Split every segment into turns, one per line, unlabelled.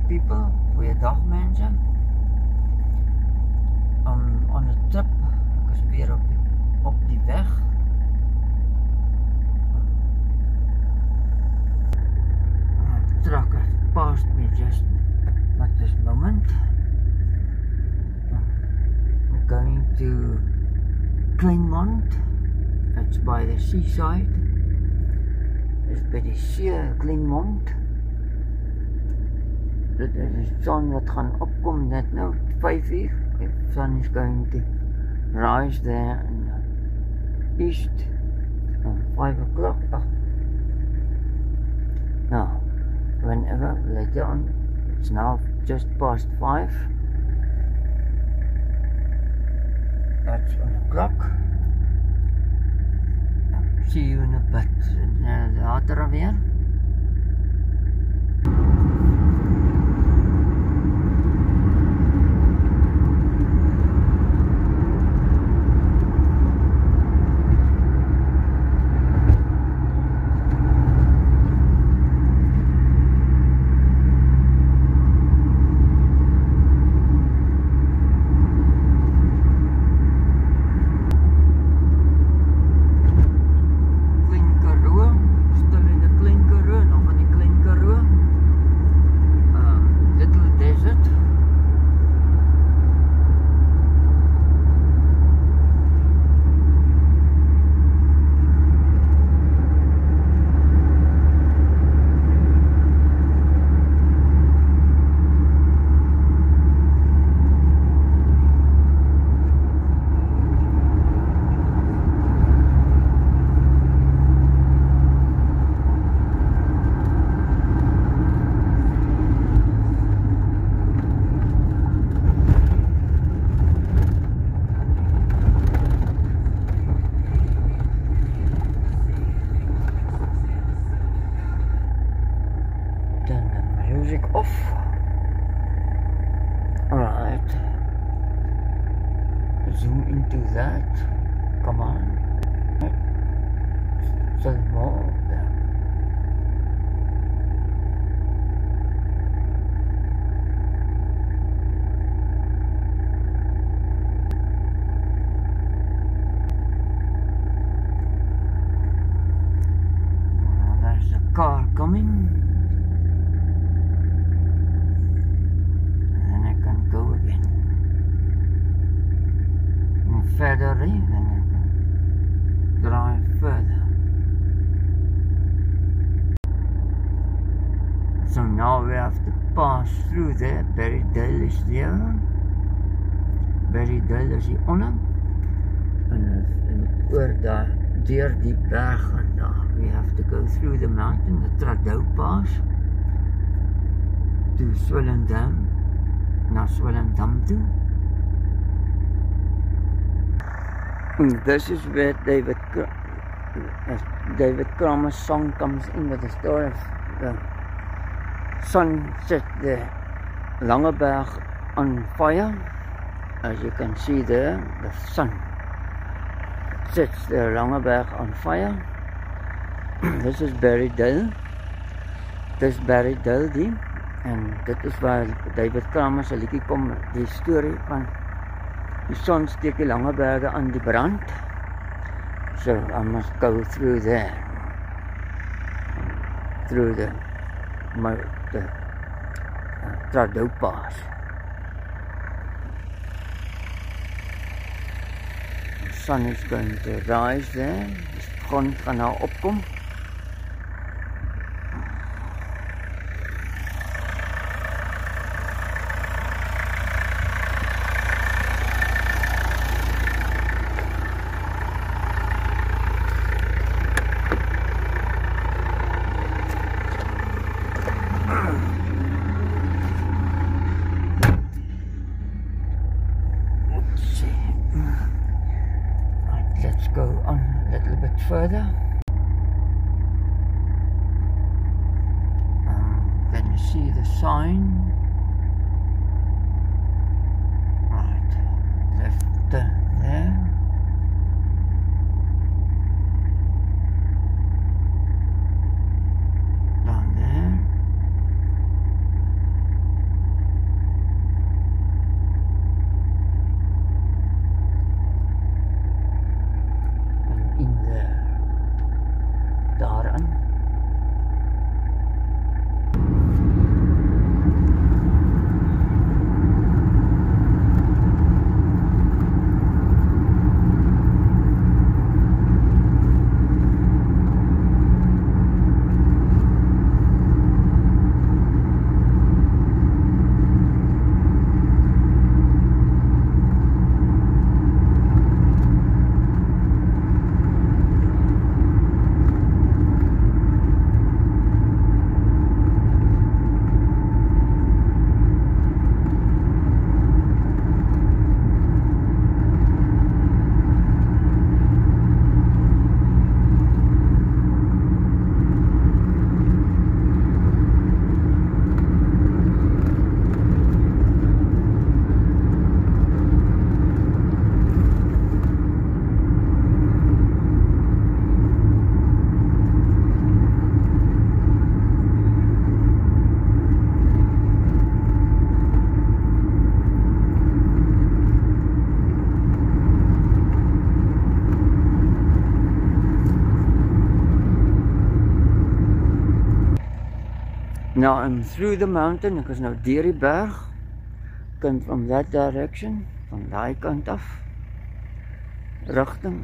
people, goeiedag mense. On a trip, ek is weer op die weg. Truck has passed me just at this moment. I'm going to Kleinmond. It's by the seaside. It's by die see, Kleinmond. Dit is die son wat gaan opkom net nou 5 uur. The sun is going to rise there in the east at 5 o'clock. Now, whenever later on, it's now just past 5. That's on the clock. See you in a bit. Later weer. Off. Alright. Zoom into that. Come on. Still more there. There's a car coming. Further, then I can drive further. So now we have to pass through there. Berrydale is there. Berrydale is hieronder. En oor daar, deur die berg en daar. We have to go through the mountain, the Trudeau Pass, to Swellendam, na Swellendam toe. This is where David Kramer's song comes in, with the story of the sun set the Langeberg on fire. As you can see there, the sun sets the Langeberg on fire. This is Berrydale. This is Berrydale die. En dit is waar David Kramer se liedjie kom, die storie van die son steek die Langeberge aan die brand. So I must go through there. Through the Trudeau Pass. The sun is going to rise there. Die son gaan nou opkom. Further, then you see the sign, right, left there, down there, Now I'm through the mountain, ek is nou deur die berg. Come from that direction, van daai kant af, rigting.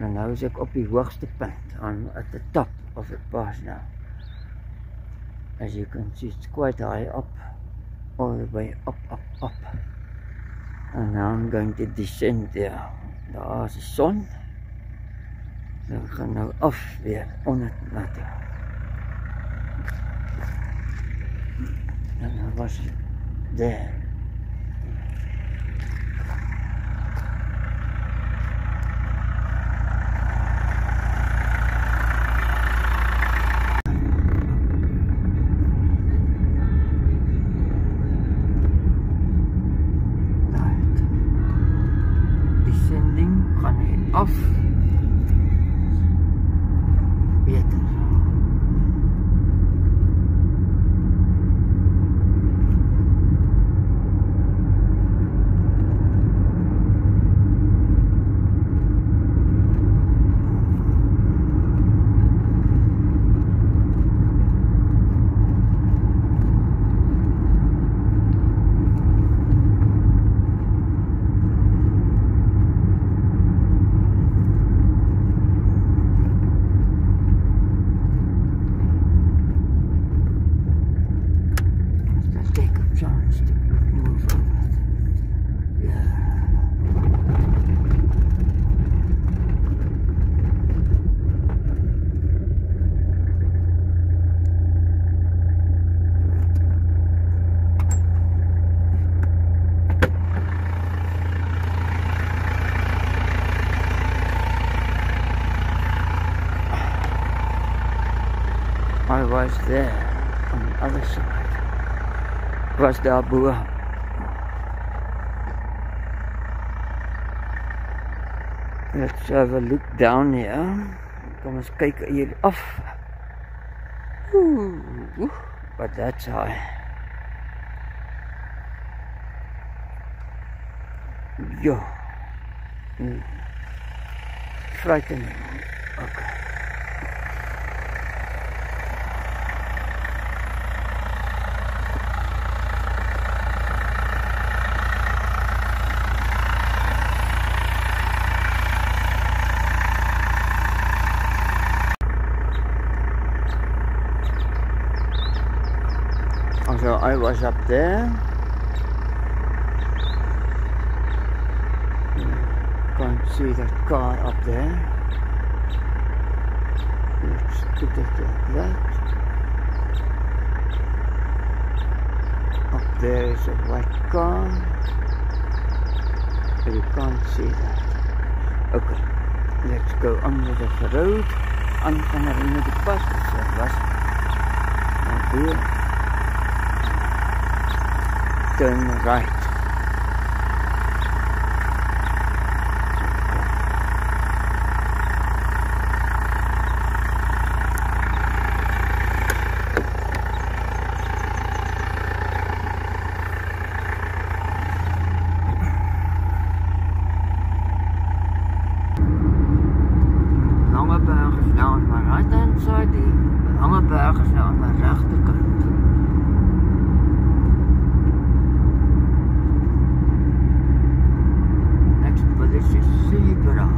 En nou is ek op die hoogste punt, at the top of the pass now. As you can see, it's quite high up, all the way up. And now I'm going to descend there. Daar is die son. So ek gaan nou af weer onder na toe. En dan was het there. Af. Beter. I was there on the other side. Was daar bo. Let's have a look down here. Kom ons kyk hier af. But that's high. Yo. Frightening. Okay. So I was up there. Can't see that car up there. Let's put it like that. Up there is a white car. But you can't see that. Okay, let's go under the road. I'm gonna remove the bus. Here. Turn right. Langeberg is now on my right hand side. Die Langeberg is now on my rechterkant. This is Seeberg.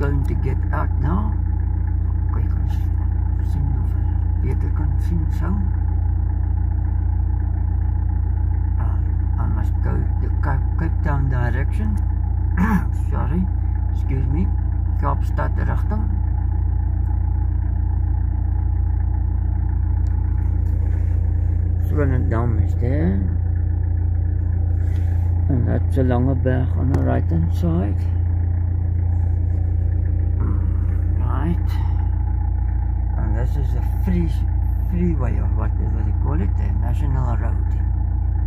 Going to get out now. Kyk ons sien of beter kan sien so. I must go the Cape Town direction. Sorry, excuse me. Kaapstad rigting. So Swellendam is there. And that's a Langeberg on the right hand side. Right. And this is a freeway, or what do they call it? The National Road.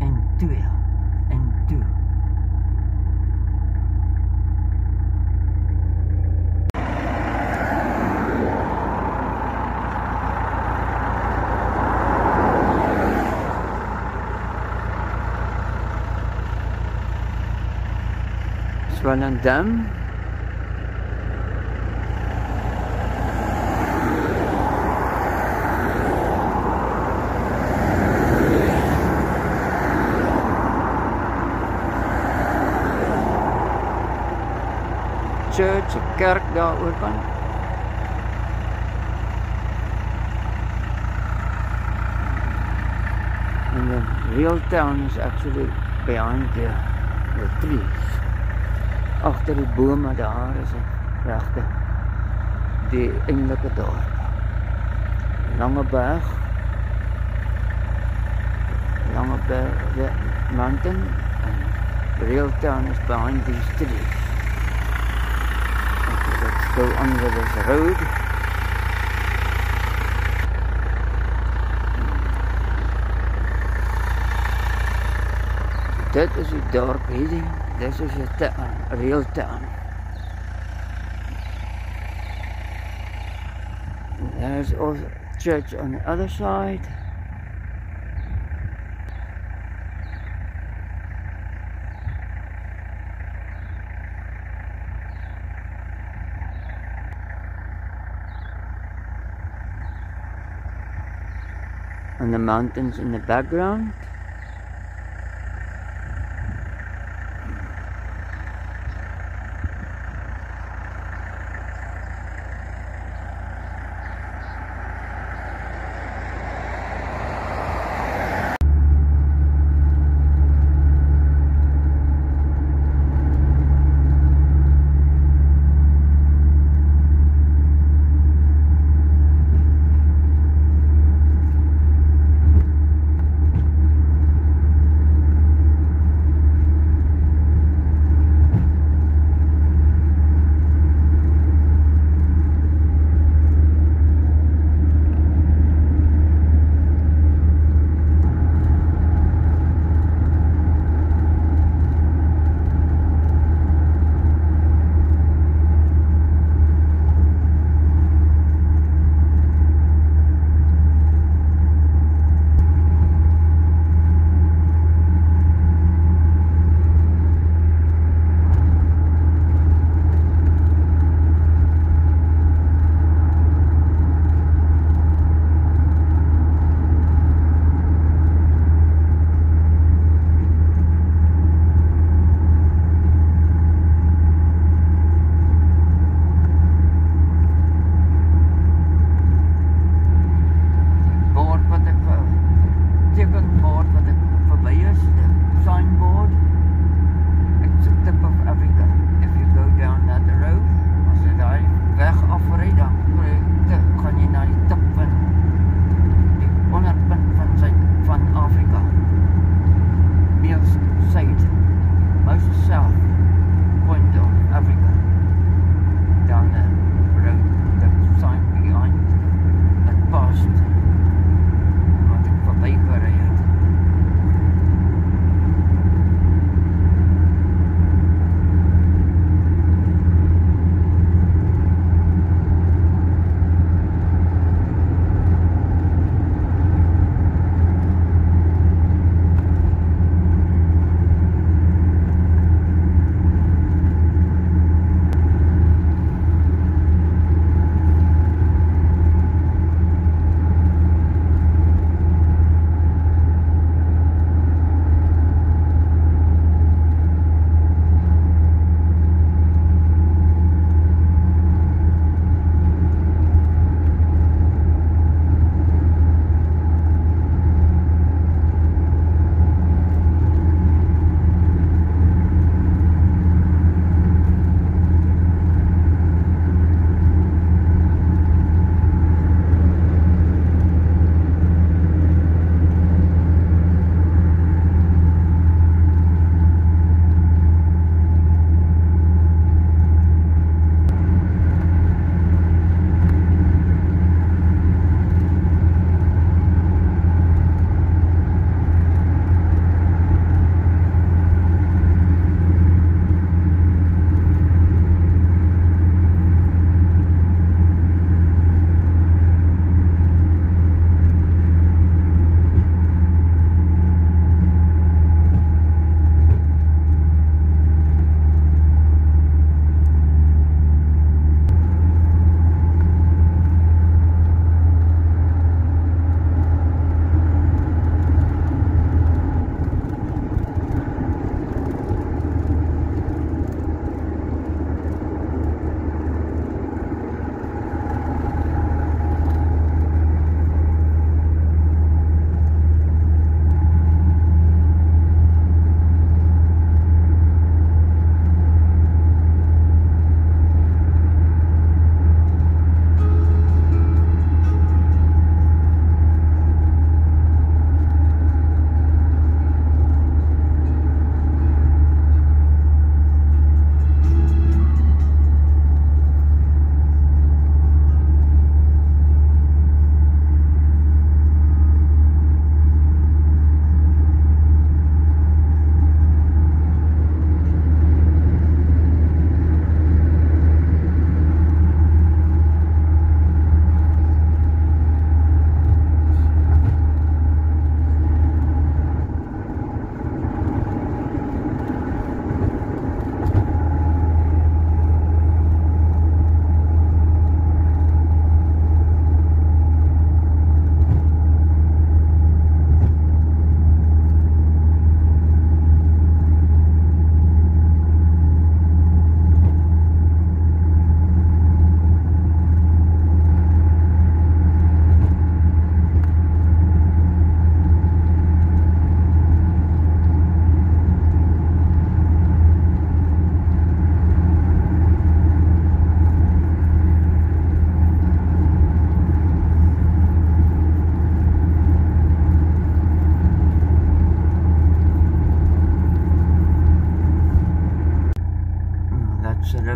N2. N2. Swellendam. Church, 'n kerk daar oorkant. And the real town is actually behind the trees. Agter die bome daar is dit regte die eintlike dorp. Langeberg the mountain, and the real town is behind these trees. Okay, let's go under this road. Dit is die dorp hierdie. This is a town, a real town. There's also a church on the other side. And the mountains in the background.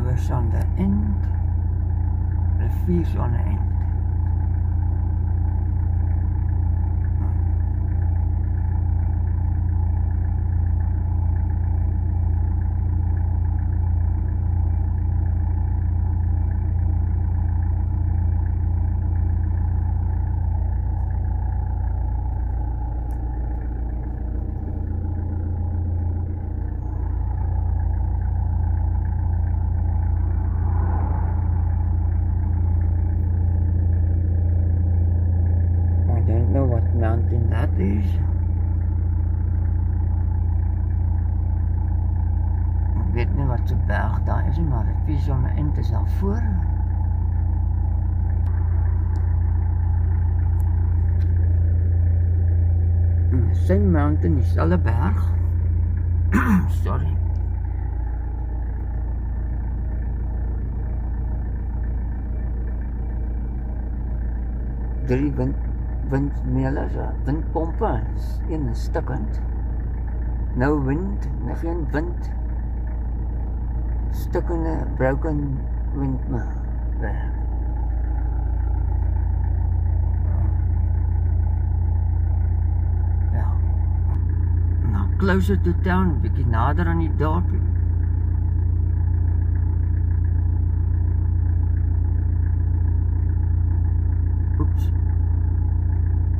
Rivers on the end, riviers on the end. I don't know what mountain that is. Ik weet nie wat se berg daar is, maar het is aan die eind is daar voor. Same mountain, dieselfde berg. Sorry. Drie windmolens, windpompe, een is stukkend. No wind, nog geen wind. Stukkende, broken windmill. Ja. Nou, closer to town, bietjie nader aan die dorp. Oops.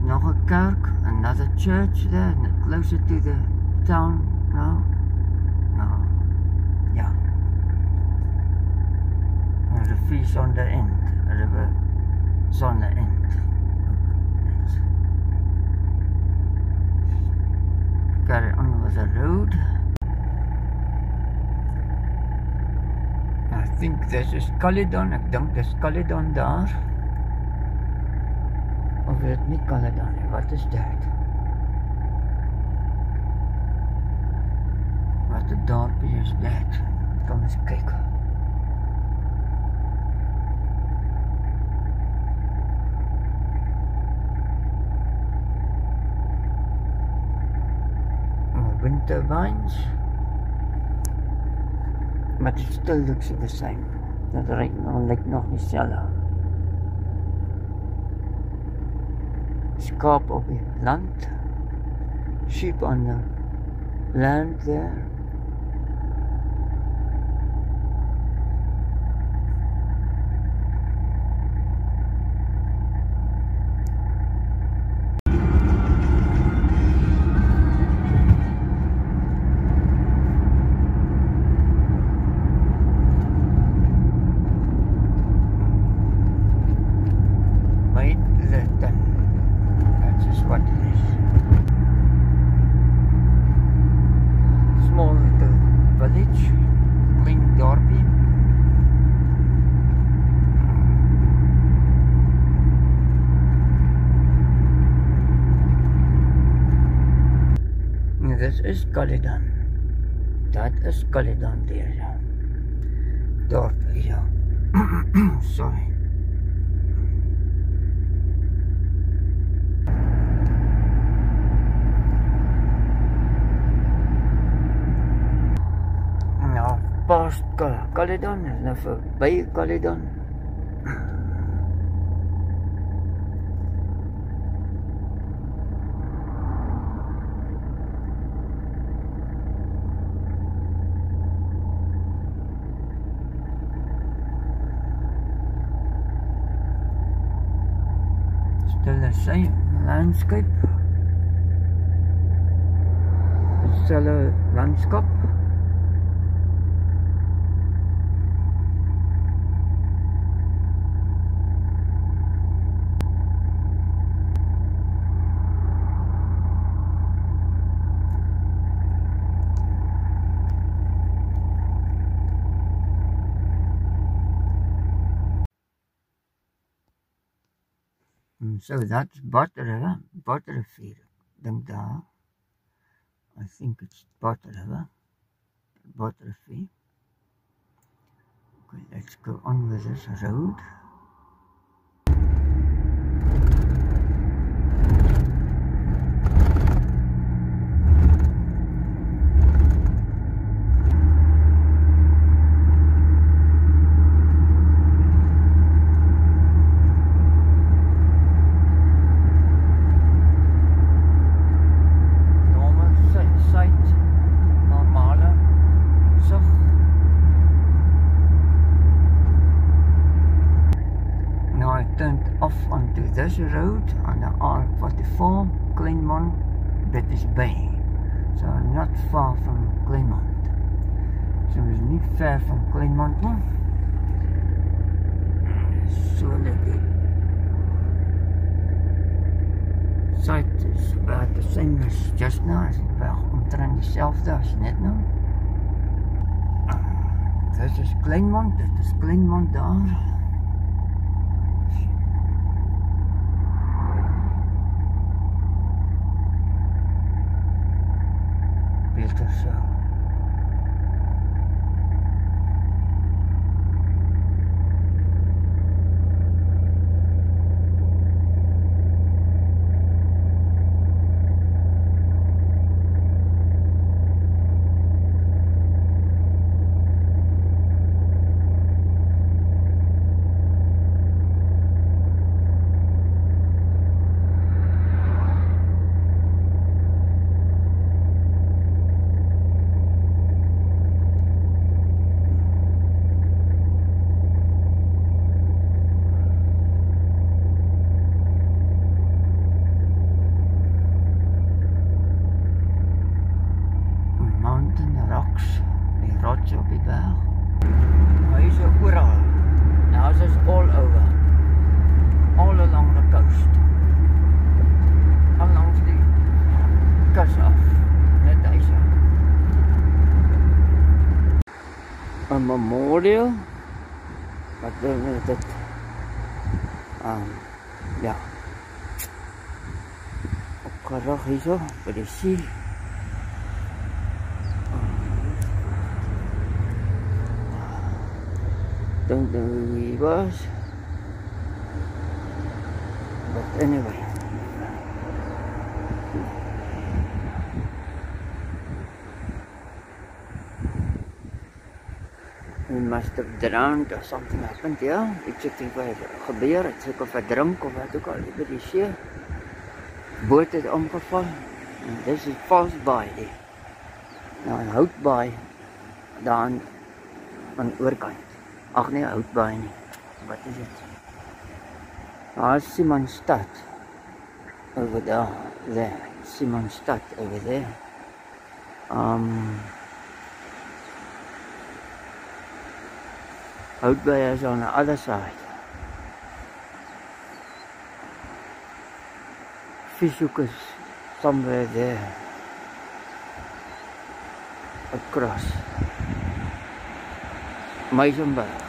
Nog 'n kerk, another church there, closer to the town now. No. Yeah. And the fish on the end, the river is on the end. Let's carry on with the road. I think this is Caledon, ek dink dis Caledon daar. Of is dit nie Caledon nie, wat is dit? Wat 'n dorpie is dit? Kom eens kyk. Wind turbines. Maar dit still looks the same. Dat lyk nog nie dieselfde. Skaap op die land, sheep on the land there. This is Caledon. That is Caledon there. Dorp, ja. Sorry. Nou, past Caledon, nou verby Caledon. Still the same landscape. Hetzelfde landskap. So that's Butter River, dink daar. I think it's Butter River, Botterfee. Okay, let's go on with this road. Kleinmond, that is Bay. So not far from Kleinmond. So it's niet ver van Kleinmond nie. So lekker. Site is about the same as just now. Is wel omtrent dieselfde as net nou. Dit is Kleinmond, dit is Kleinmond daar. Beter so. Die rots op die berg. Hy is oral. Now is all over. All along the coast. Along die kus af. Net hy so. A memorial. Wat is dit? Ja. Opgerig hier so, by die see. Don't know who he was, but anyway. He must have drowned or something happened, ja. Iets het gebeur, het seker verdrink of wat ook al by die see. Boot het omgeval en dis is False Bay. Nou 'n houtbaai daar aan oorkant. Ag nee, Houtbaai nie. Wat is dit? Daar is Simonstad. Over there. Simonstad over there. Houtbaai is on the other side. Fishhoek is somewhere there. Across. Meisenberg.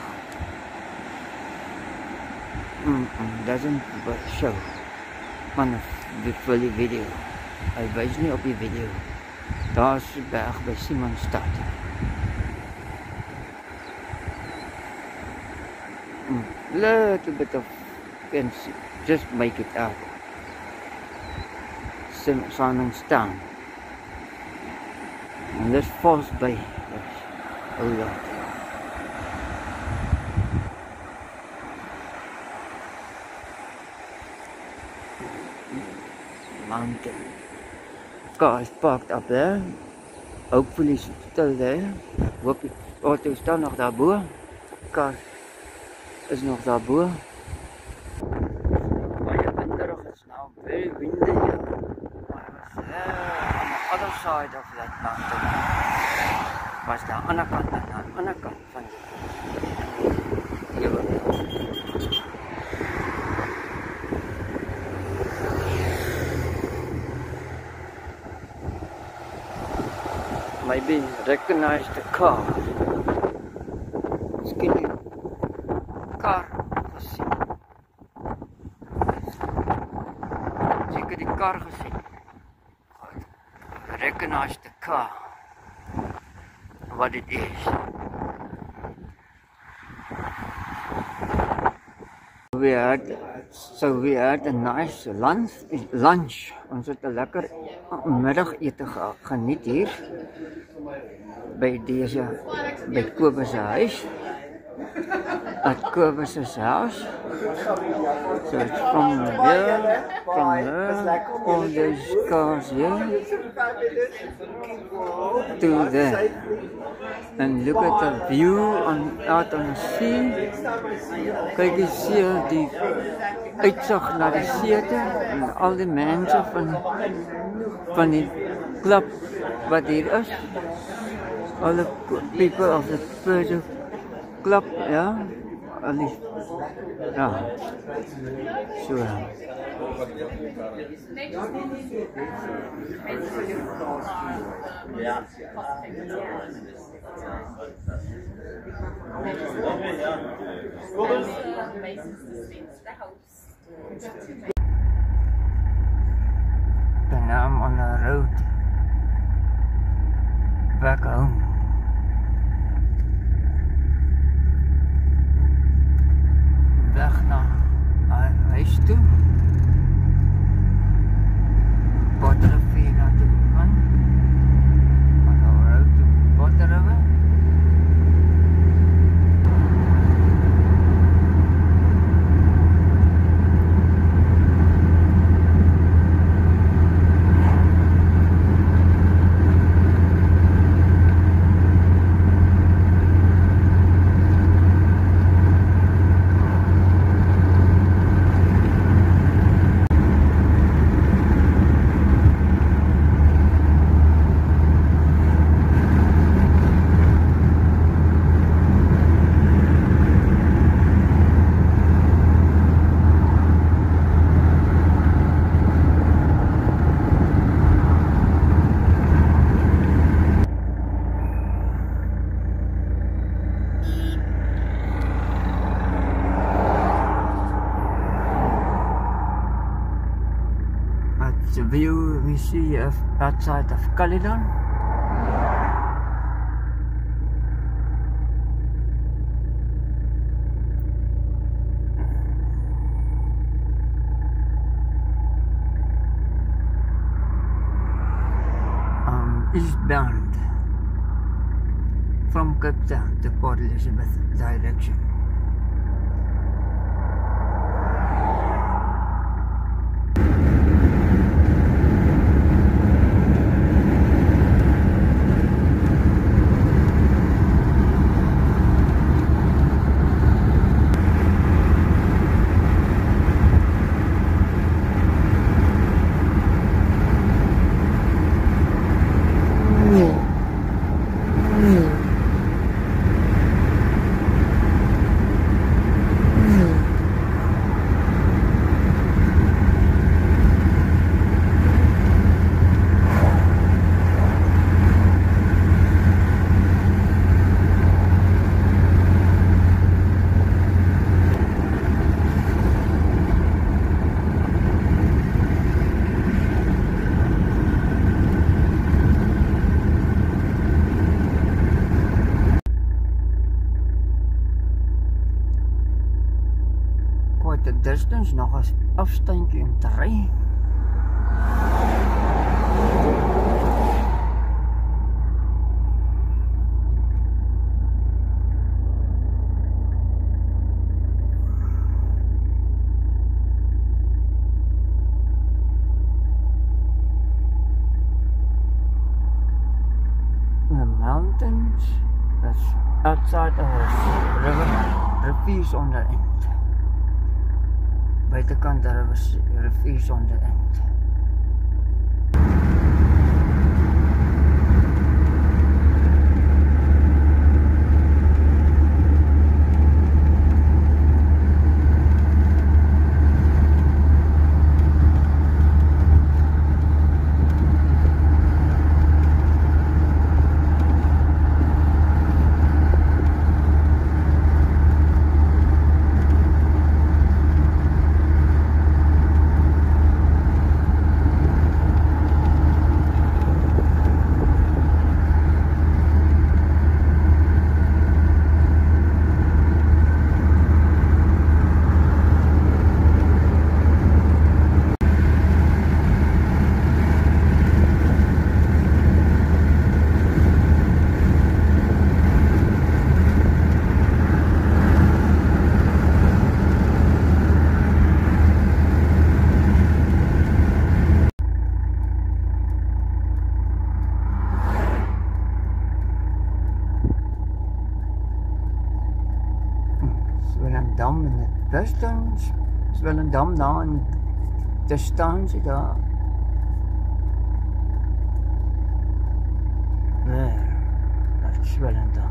Doesn't show. Man, voor die video. Hy wys nie op die video. Daar is die berg by Simonstad. Little bit of fancy. Just make it out. Simonstown. And this False Bay. Oh yeah. Mountain. Car is parked up there. Hopefully still there. Hoop die auto staan nog daarbo. Car is nog daarbo. Baie winderig, is now very windy here. Maar was there on the other side of that mountain. Was daar aan die ander kant en aan die ander kant van die maybe recognize the car. Miskien die kar gesien. Seker die kar gesien. Recognize the car. What it is. We had a nice lunch. Ons het 'n lekker middagete geniet hier by Kobus se huis. at Cobus's house. So it's from here, from there, all these cars here to there. And look at the view out on the sea. Kyk die see, die uitsig na die see toe en al die mense van die club wat hier is. All the people of the Peugeot club, ja. Al die, ja. So. And now I'm on the road back home. Weg na huis toe. Potterrivier na toe gaan. On the road to Potterrivier. The view we see outside of Caledon. Eastbound from Cape Town to Port Elizabeth direction. Quite a distance, nog 'n afstandjie om te ry. The mountains that's outside of the rivers on the end. Buitekant daar was rivier on the end. Swellendam in the western, Swellendam now in distance daar. There, that's Swellendam.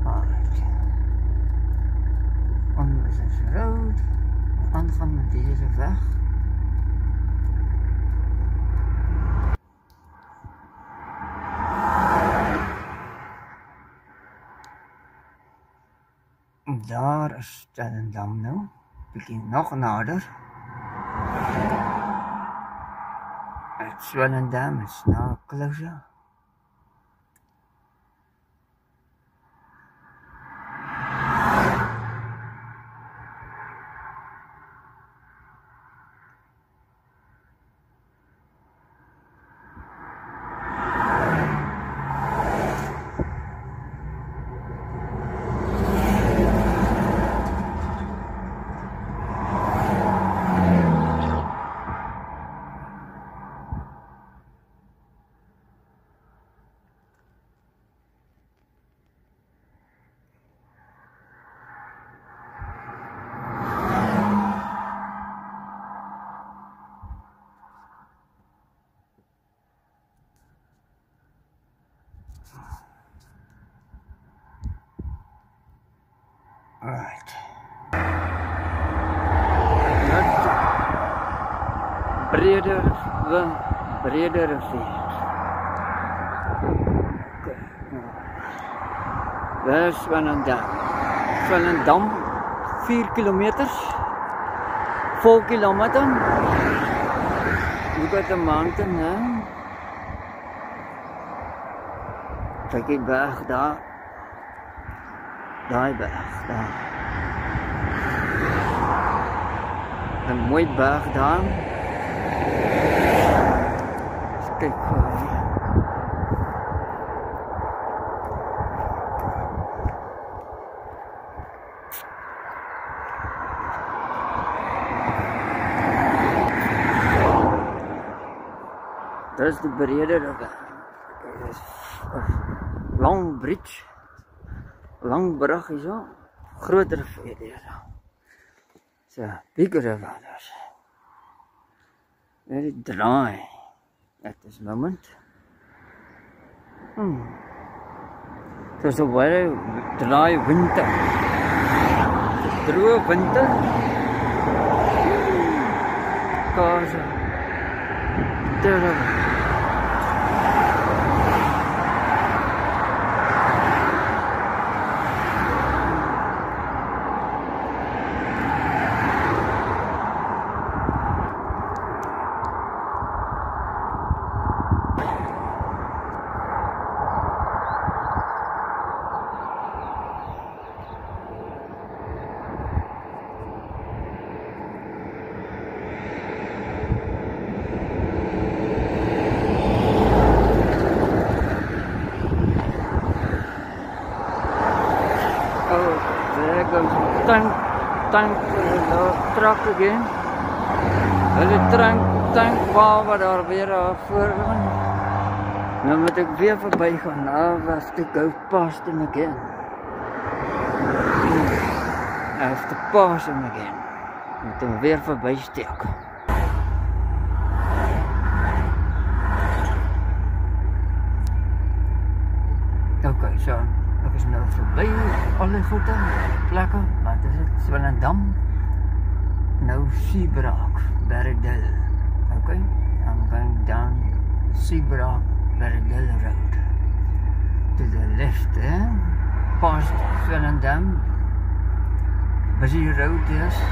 Alright. On this road, aangaan met deze weg. Daar is Swellendam nou, bietjie nog nader. Swellendam is now closer. Alright. Brede rivier. Okay. There's Swellendam. Swellendam, 4 kilometers. 4 kilometer. Look at the mountain now. Kyk die berg daar. Daai berg daar. 'n mooi berg daar. Kyk gou hier. Dis die brede rivier. Long bridge. Lang brug is zo. Groot rivier hier. So, big river. Very dry at this moment. So it's a very dry winter. Droge winter. Cause terrible. Tank truck again. Hulle tank waar daar weer voor gaan. Nou moet ek weer verby gaan. I have to go past him again. I have to pass him again. Moet hom weer verby steek. Okay, so ek is nou verby alle goede plekke, maar dit is Swellendam. Nou Seabraak, Berridel. Okay, I'm going down Seabraak, Berridel Road. To the left, past Swellendam. Busy road, yes.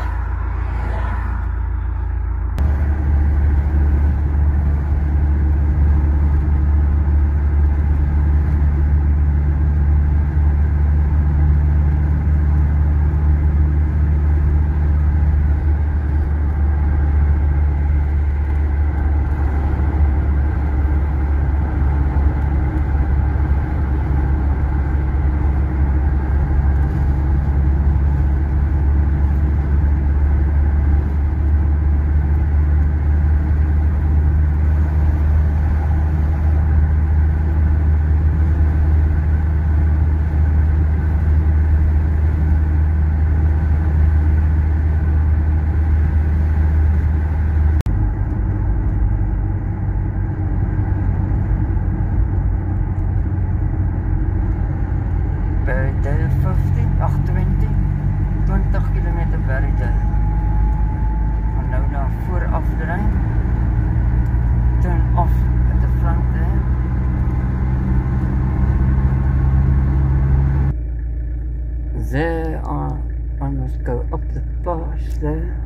the pass there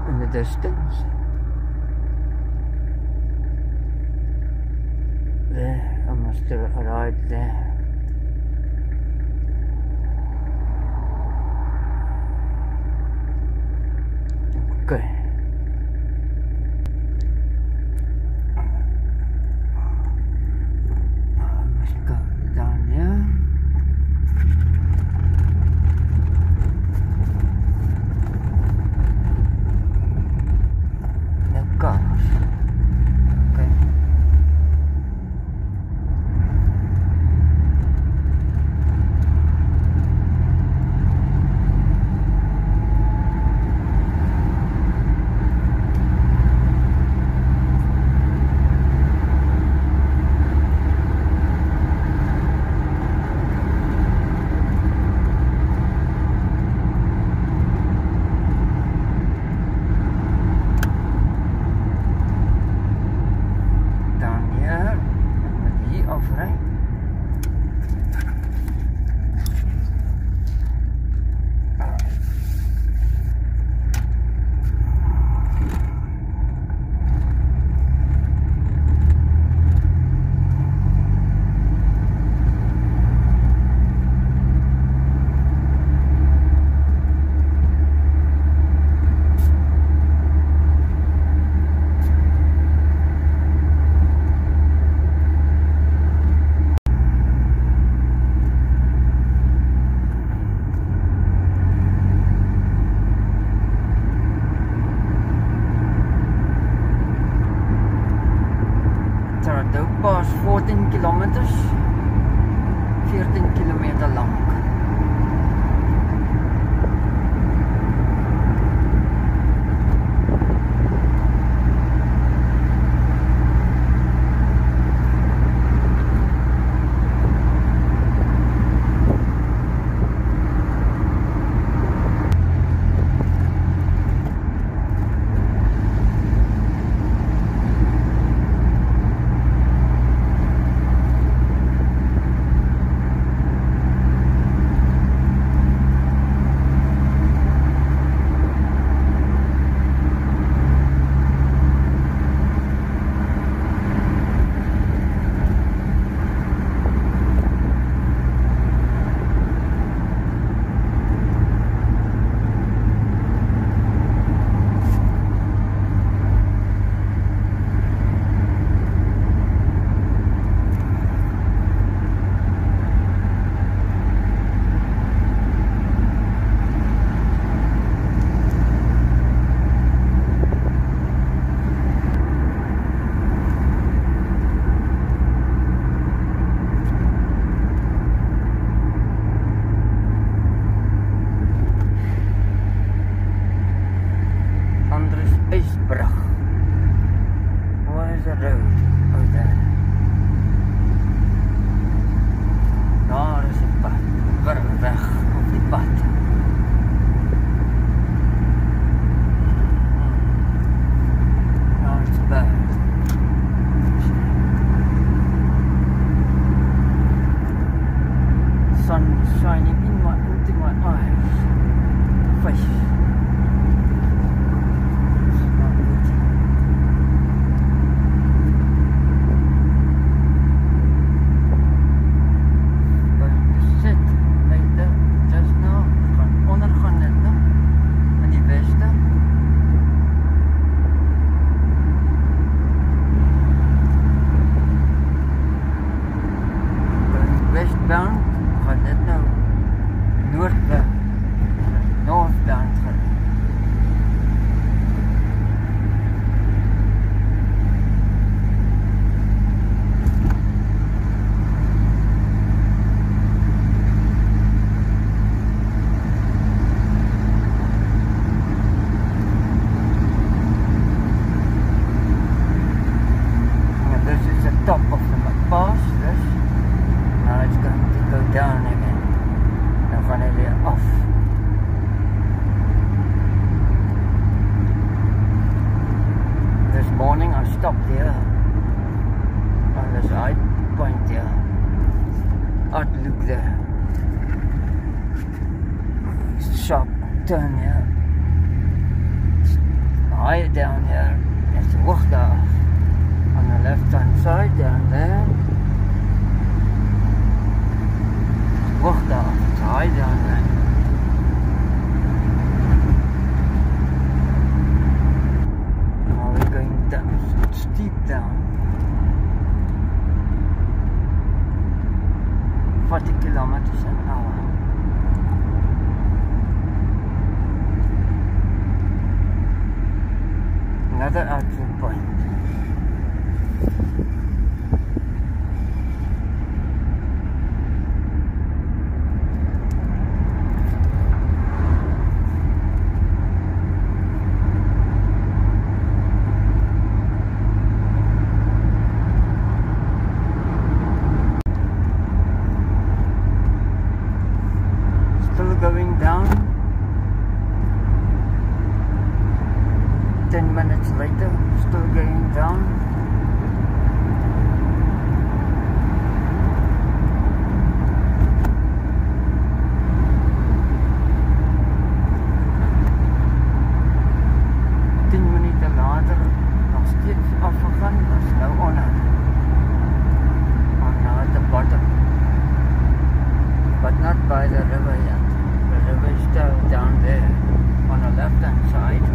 in the distance. There, I must have arrived there. Okay. I must go down here. The cars. Okay. Pas 14 kilometers, 14 kilometer lang. Where's the road? Oh, there. Daar is het pad. Ver weg op die pad. Now it's bad. Sun shining into my eyes. Face. Westbound, gaan dit nou northbound gaan. And this is the top of the pass, this. Now it's going to go down again. Dan gaan hy weer af. This morning I stopped here on this high point here. Outlook there. It's sharp. turn here. High down here. It's Hoogdag on the left hand side down there. Hoogdag, it's high down there. Now we're going down, steep down. 40 kilometers an hour. Another outlet point. Still going down. 10 minutes later, still going down. Minuten later, nog steeds afgegaan, dat is nou onder. Now at the bottom. But not by the river yet. The river is still down there on the left hand side.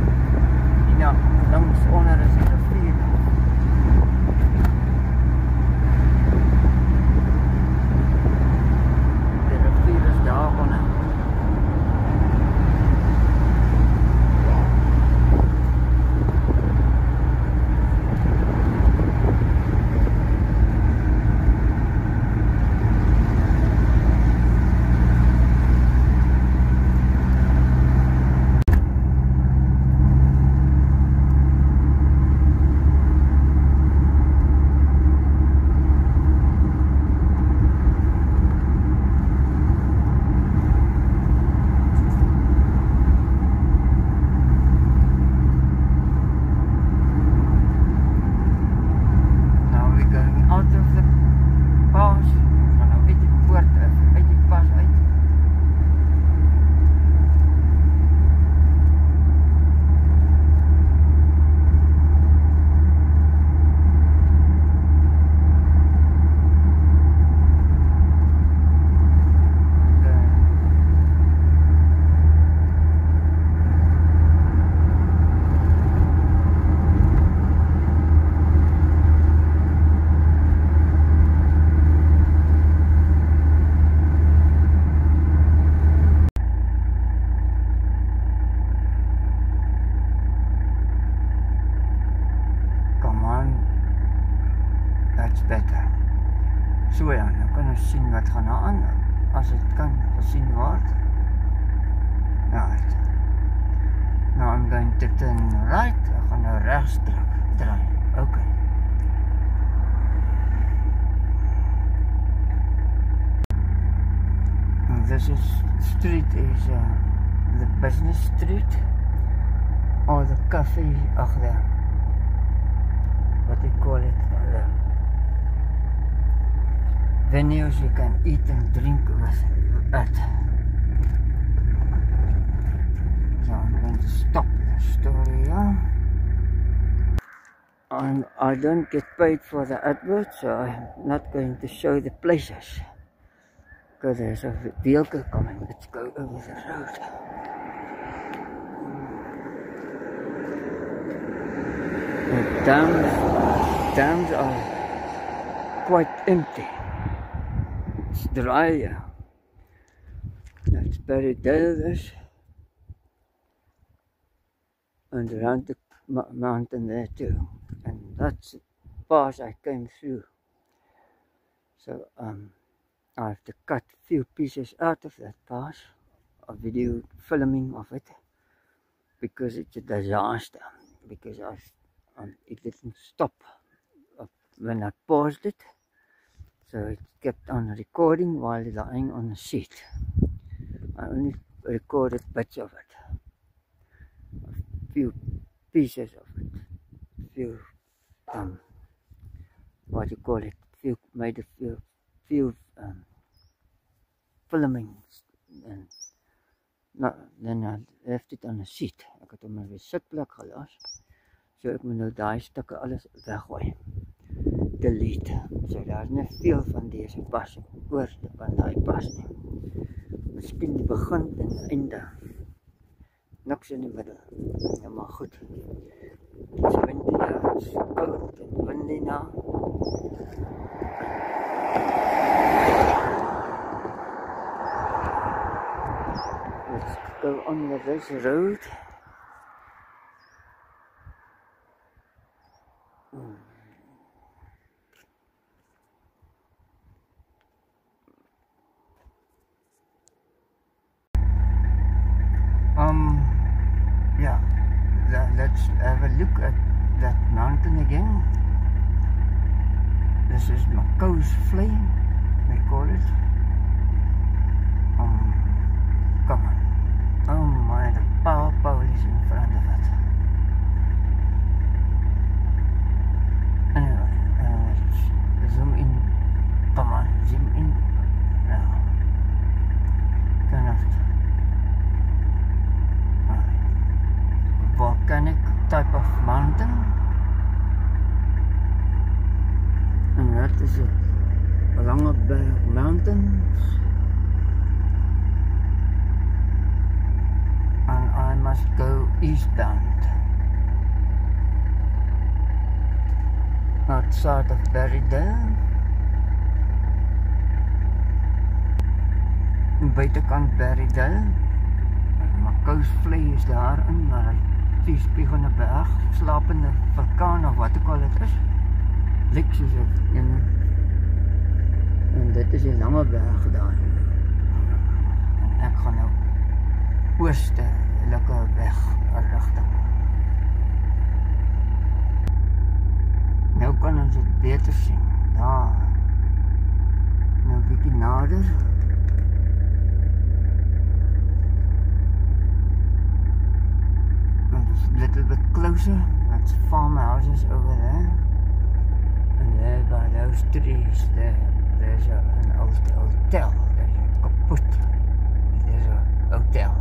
Ja, langs onder is die rivier. Die rivier is daar onder. Beter. So ja, nou kan ons sien wat gaan nou aan, as het kan gesien word. Right. Now I'm going to turn right, ek gaan nou rechts draai. Okay. This street is the business street, or the cafe, what they call it, venues you can eat and drink with at. So I'm going to stop the story here. And I don't get paid for the advert, so I'm not going to show the places. Because there's a vehicle coming. Let's go over the road. The dams are quite empty. It's dry here. That's Berry Davis. And around the mountain there too. And that's the pass I came through. So I have to cut a few pieces out of that pass. A video filming of it. Because it's a disaster. Because it didn't stop when I paused it. So it kept on recording while lying on the seat. I only recorded bits of it. A few pieces of it. A few, what you call it, made a few filmings and Nou, dan heeft dit aan 'n seat. Ek het hom in die sitplek gelos. So ek moet nou daai stukke alles weggooi. Delete. So daar's nie veel van deze pas oor van daai pas nie. Miskien die begin en einde. Niks in die middel. Ja, maar goed. Dis windy daar, is koud en windy nou. Let's go on this road. Yeah, let's have a look at that mountain again. This is Mako's Flame, they call it. Come on. Oh my, the power pole is in front of it. Anyway, let's zoom in. Come on, zoom in. Now, kind of volcanic type of mountain. And that is it. Langeberg Mountains. And I must go eastbound. Outside of Berrydale. Buitekant Berrydale. Mako's Flame is daarin, maar die spiegende berg, slapende vulkaan of wat ook al het is. Lyk soos een. En dit is die Langeberg daar. En ek gaan nou ooste lekker weg rigting. Nou kan ons dit beter sien. Daar. Nou 'n bietjie nader. Little bit closer. That's farmhouses over there. And there by those trees there's an old hotel. There's a kaput. There's a hotel.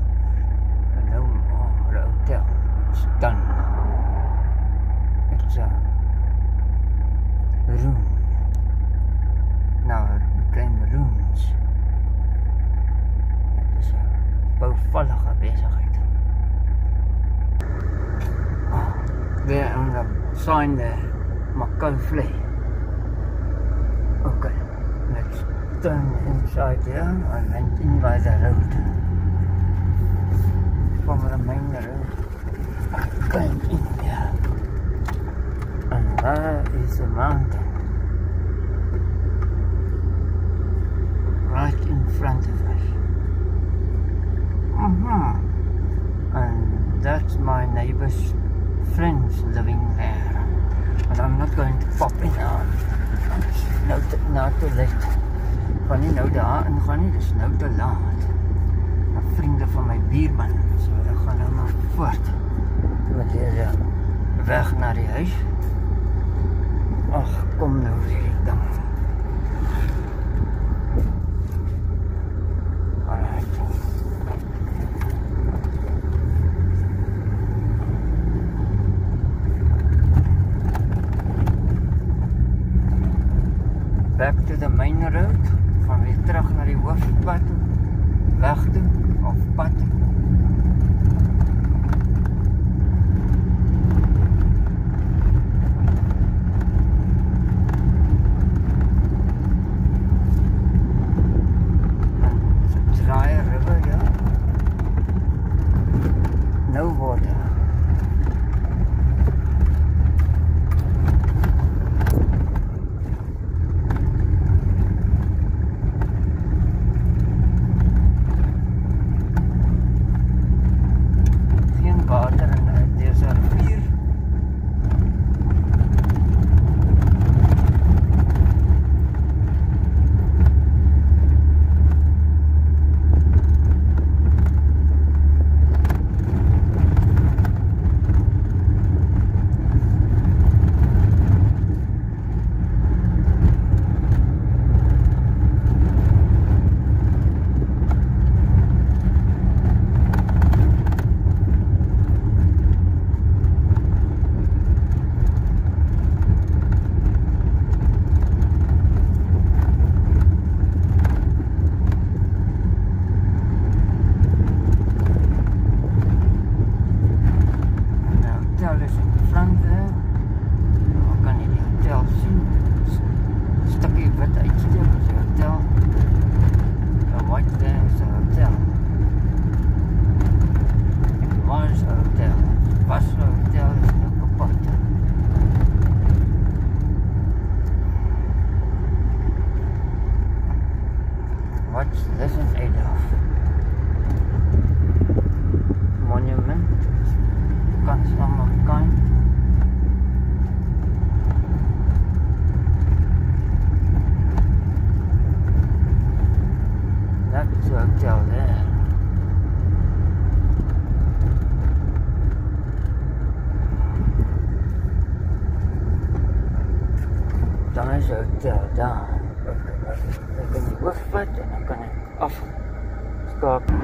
And no more hotel. It's done. It's a ruin. Now it became ruins. Het is 'n bouvallige besigheid. There on the sign there, Mako Flame. Okay, let's turn inside here. I went in by the road. From the main road, I came in here. And there is the mountain. Right in front of us. And that's my neighbor's friends living there, but I'm not going to pop in now. It's nou te late. Gaan nie nou daar in gaan nie, dis nou te laat. My vriende van my buurman, so ek gaan nou maar voort. Met deze weg na die huis. Ag, kom nou hierdie ding. Alright. Back to the main road, gaan weer terug na die hoofpad toe, weg toe, of pad. Dry river, ja. No water. Dan is die hotel daar. Dan kan jy hoofvat en dan kan ek afskakel.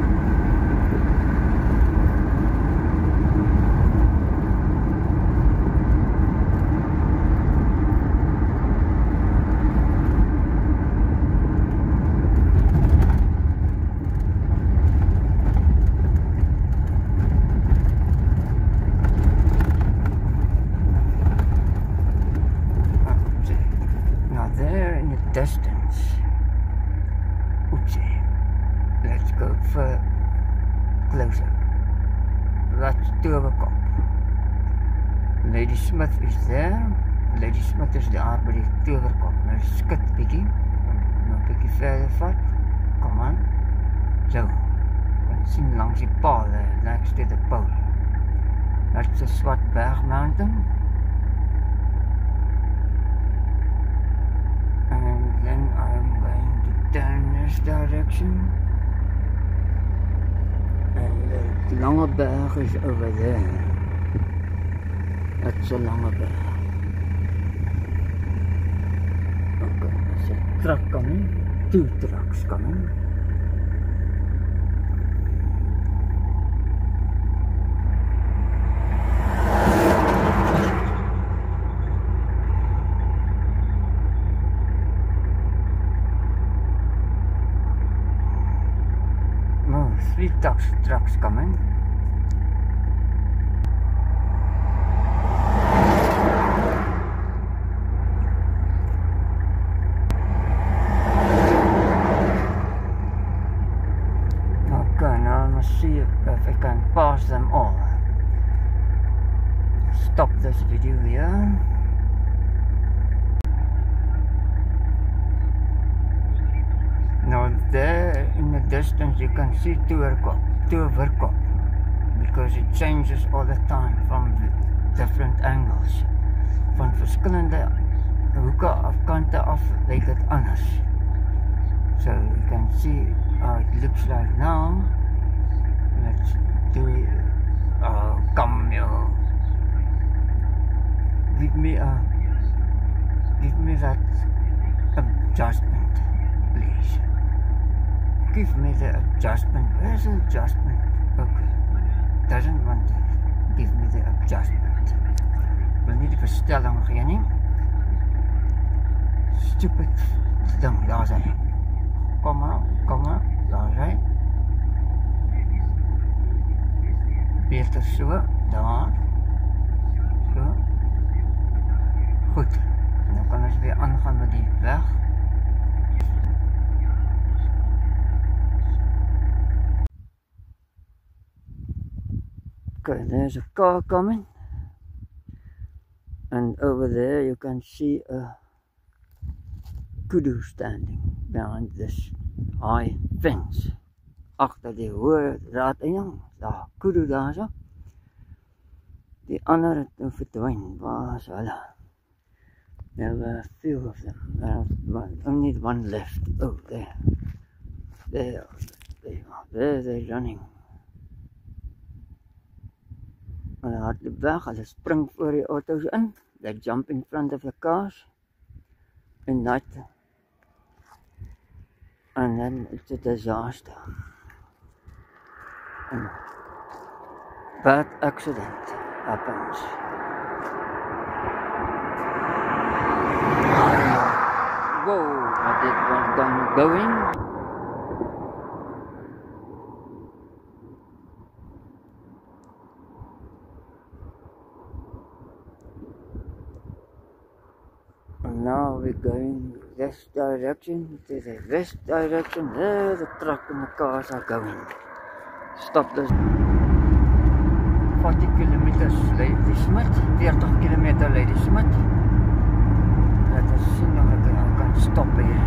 Distance. Oopsie. Let's go for closer. That's Towerkop. Lady Smith is there. Lady Smith is daar by die Towerkop. Nou skit bietjie. Nou bietjie verder vat. Kom aan. So. Kan sien langs die paal next to the pole. That's the Swartberg Mountain. And then I'm going to turn this direction. And the Langeberg is over there. That's a Langeberg. Okay, there's a truck coming. 2 trucks coming. No, 3 trucks coming. Okay, now I must see if I can pass them all. Stop this video here. Now there in the distance you can see Towerkop, because it changes all the time from different angles. Van verskillende hoeke of kante af lyk dit anders. So you can see how it looks like now. Let's do it. Oh, come here. Give me that adjustment, please. Give me the adjustment. Where's the adjustment? Okay. Doesn't want to give me the adjustment. Wil nie die verstelling gee nie. Stupid ding, daar is hy. Kom maar, daar is hy. Beter so, daar. So. Goed. Nou kan ons weer aangaan met die weg. Okay, there's a car coming, and over there you can see a kudu standing behind this high fence. Agter die hoë raadening, daar kudu daar so. Die ander het nou verdwyn. Waar is hulle? There were a few of them. Only one left. Oh, there. There they're running. Hulle hardloop weg, hulle spring voor die auto's in. They jump in front of the cars. And then it's a disaster. And bad accident happens. Whoa, I did one gun going. Now we're going this direction to the west direction. There the truck and the cars are going. Stop this. 40 kilometers Lady Smith, 40 kilometer Lady Smith. Let us see now I can stop here.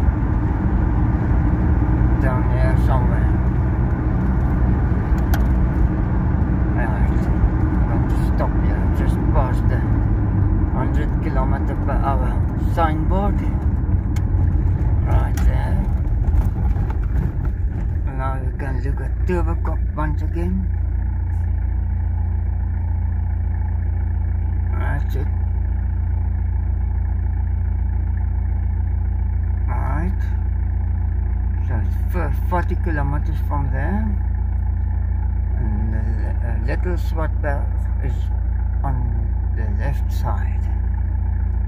Down here somewhere. Right, I'm going to stop here just past the 100 km/h signboard right there. Now you can look at Towerkop once again. That's it. 40 kilometers from there. And the Little Swartberg is on the left side.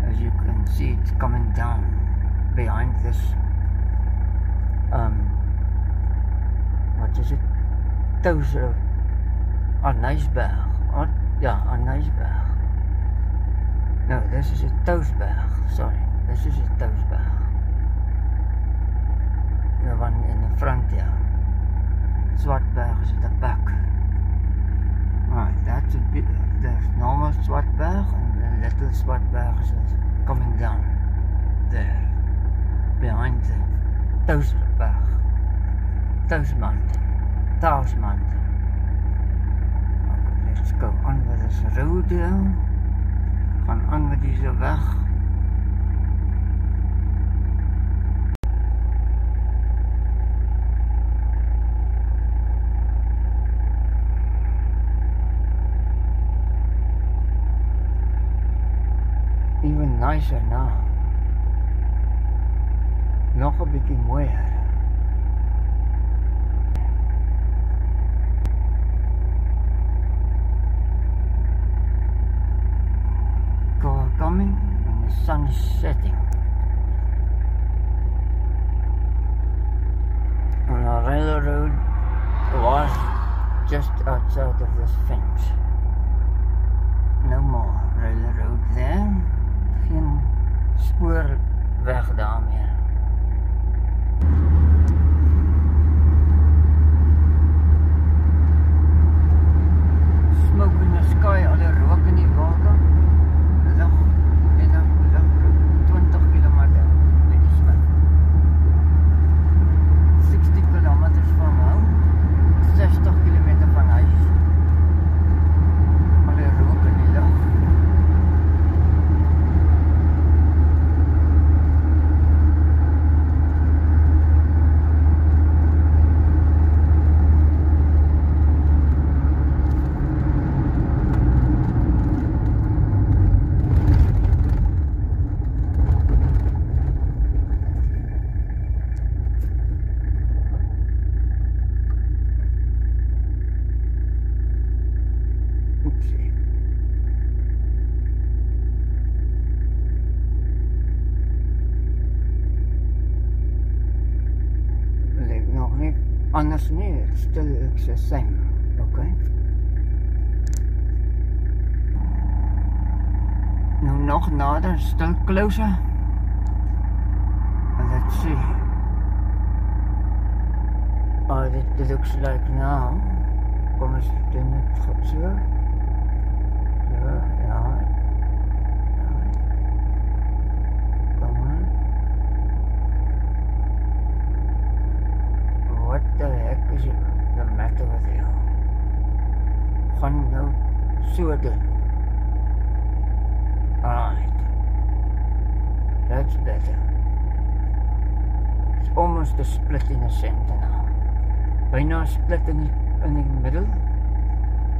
As you can see, it's coming down behind this what is it? Touwsberg. Arnhuisberg. Yeah, Arnhuisberg. No, this is a Touwsberg. Sorry, this is a Touwsberg. The one in the front here. Swartberg is at the back. Right, that's a bit, the normal Swartberg, and the Little Swartberg is coming down there, behind the Touwsberg. Touwsmand. Okay, let's go on with this road here. Gaan aan met deze weg. Even nicer now. Nog een beetje mooier. Car coming and the sun is setting. And our railroad was just outside of this fence. No more railroad there. Geen spoorweg daar meer. Smoke in the sky, alle rook in die wolke. Lug en dan 20 kilometer met die smit. 60 kilometers van home, 60 kilometer van huis. Alle rook in die lug. Anders nie, it's still looks the same, okay? Nou nog nader, still closer. Let's see. Oh, it looks like now. Kom eens doen het goed zo. Zo, ja. Kom maar. What the heck is the matter with you? Gaan nou so doen. Alright. That's better. It's almost a split in the center now. Bijna a split in the middle.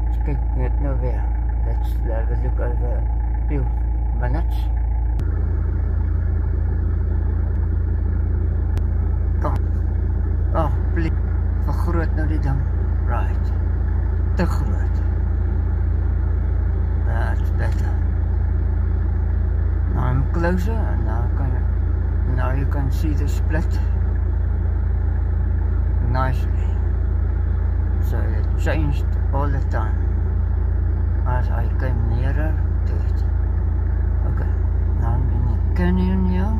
Let's kyk net nou weer. Let's have a look over a few minutes. Kom. Oh, please. Vergroot nou die ding. Right. Te groot. That's better. Now I'm closer and now you can see the split nicely. So it changed all the time as I came nearer to it. Okay, now I'm in the canyon here.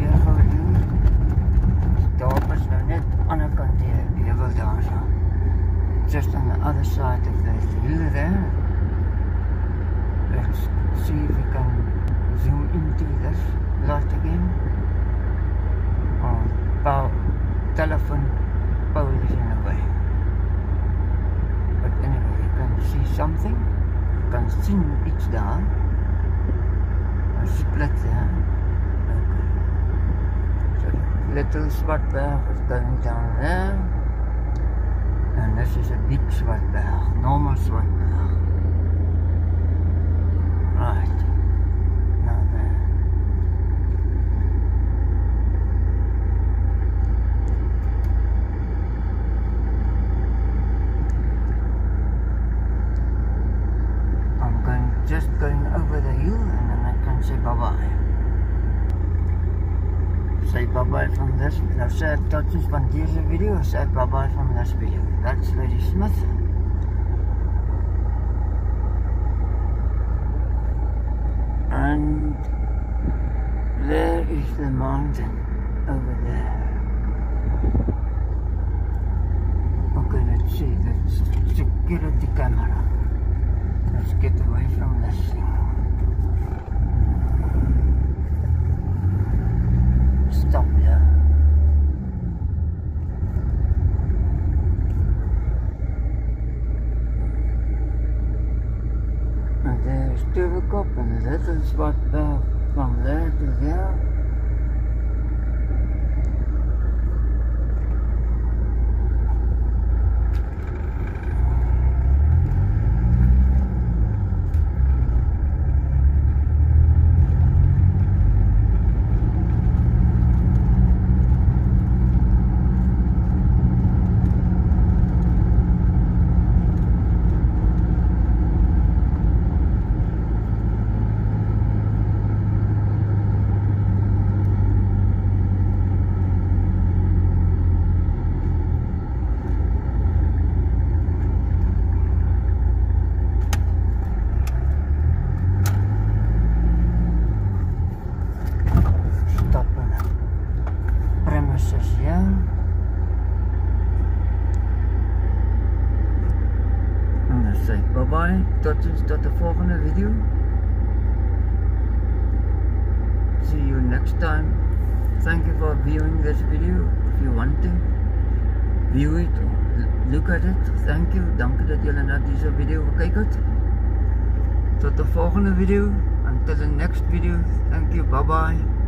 weer gou doen. Die dorp is nou net aan die kant die heuwel daar so. Just on the other side of the hill there. Let's see if we can zoom into this lot again. Oh, telephone pole is in the way. But anyway, you can see something. You can see iets daar. A split there. Okay. So little Swartberg is going down there. And this is a big Swartberg, normal Swartberg. Right. Now there. Just going over the hill and then I can say bye-bye. Say bye-bye from this. Nou sê ek tot ons van deze video, sê ek bye-bye from this video. That's Lady Smith. And there is the mountain over there. Okay, let's see the security camera. Let's get away from this thing. Stop here. And there's Turkop and a little Swartberg from there to there. Bye-bye, tot de volgende video. See you next time. Thank you for viewing this video. If you want to view it or look at it, thank you. Dankie dat julle na deze video gekyk het. Tot de volgende video. Until the next video. Thank you. Bye-bye.